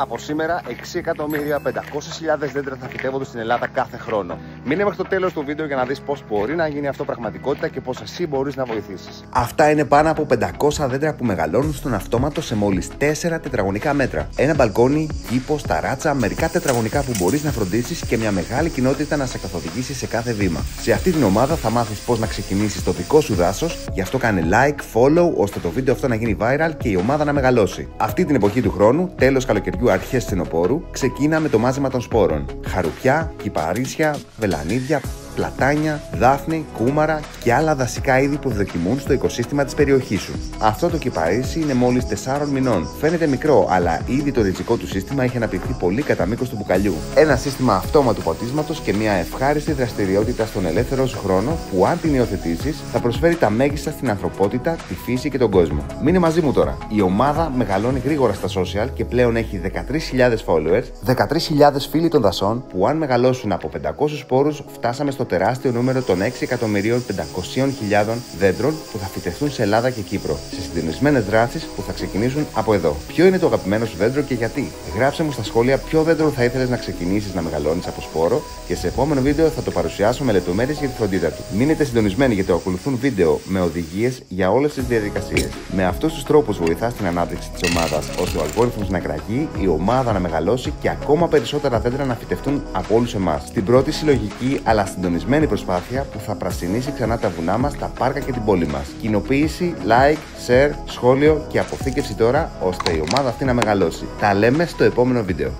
Από σήμερα 6.500.000 δέντρα θα φυτεύονται στην Ελλάδα κάθε χρόνο. Μείνε μέχρι το τέλος του βίντεο για να δεις πώς μπορεί να γίνει αυτό πραγματικότητα και πώς εσύ μπορείς να βοηθήσεις. Αυτά είναι πάνω από 500 δέντρα που μεγαλώνουν στον αυτόματο σε μόλις 4 τετραγωνικά μέτρα. Ένα μπαλκόνι, κήπο, ταράτσα, μερικά τετραγωνικά που μπορείς να φροντίσεις και μια μεγάλη κοινότητα να σε καθοδηγήσει σε κάθε βήμα. Σε αυτή την ομάδα θα μάθεις πώς να ξεκινήσεις το δικό σου δάσος, γι' αυτό κάνε like, follow ώστε το βίντεο αυτό να γίνει viral και η ομάδα να μεγαλώσει. Αυτή την εποχή του χρόνου, τέλος καλοκαιριού, αρχές φθινοπόρου, ξεκίνα με το μάζεμα των σπόρων. Χαρουπιά, κυπαρίσια, βελανίδια, πλατάνια, δάφνη, κούμαρα και άλλα δασικά είδη που δοκιμούν στο οικοσύστημα της περιοχής σου. Αυτό το κυπαρίσι είναι μόλις 4 μηνών. Φαίνεται μικρό, αλλά ήδη το ριζικό του σύστημα έχει αναπτυχθεί πολύ κατά μήκος του μπουκαλιού. Ένα σύστημα αυτόματου ποτίσματος και μια ευχάριστη δραστηριότητα στον ελεύθερο σου χρόνο που, αν την υιοθετήσεις, θα προσφέρει τα μέγιστα στην ανθρωπότητα, τη φύση και τον κόσμο. Μείνε μαζί μου τώρα. Η ομάδα μεγαλώνει γρήγορα στα social και πλέον έχει 13.000 followers, 13.000 φίλοι των δασών που, αν μεγαλώσουν από 500 σπόρους, φτάσαμε στο τεράστιο νούμερο των 6.500.000 δέντρων που θα φυτευτούν σε Ελλάδα και Κύπρο, σε συντονισμένες δράσεις που θα ξεκινήσουν από εδώ. Ποιο είναι το αγαπημένο σου δέντρο και γιατί? Γράψε μου στα σχόλια ποιο δέντρο θα ήθελες να ξεκινήσεις να μεγαλώνεις από σπόρο και σε επόμενο βίντεο θα το παρουσιάσω με λεπτομέρειες για τη φροντίδα του. Μείνετε συντονισμένοι γιατί ακολουθούν βίντεο με οδηγίες για όλες τις διαδικασίες. Με αυτούς τους τρόπους βοηθάς την ανάπτυξη της ομάδας ώστε ο αλγόριθμος να κραγεί, η ομάδα να μεγαλώσει και ακόμα περισσότερα δέντρα να φυτευτούν από όλους εμάς. Στην πρώτη συλλογική αλλά συντονισμένη προσπάθεια που θα πρασινίσει ξανά τα βουνά μας, τα πάρκα και την πόλη μας. Κοινοποίηση, like, share, σχόλιο και αποθήκευση τώρα ώστε η ομάδα αυτή να μεγαλώσει. Τα λέμε στο επόμενο βίντεο.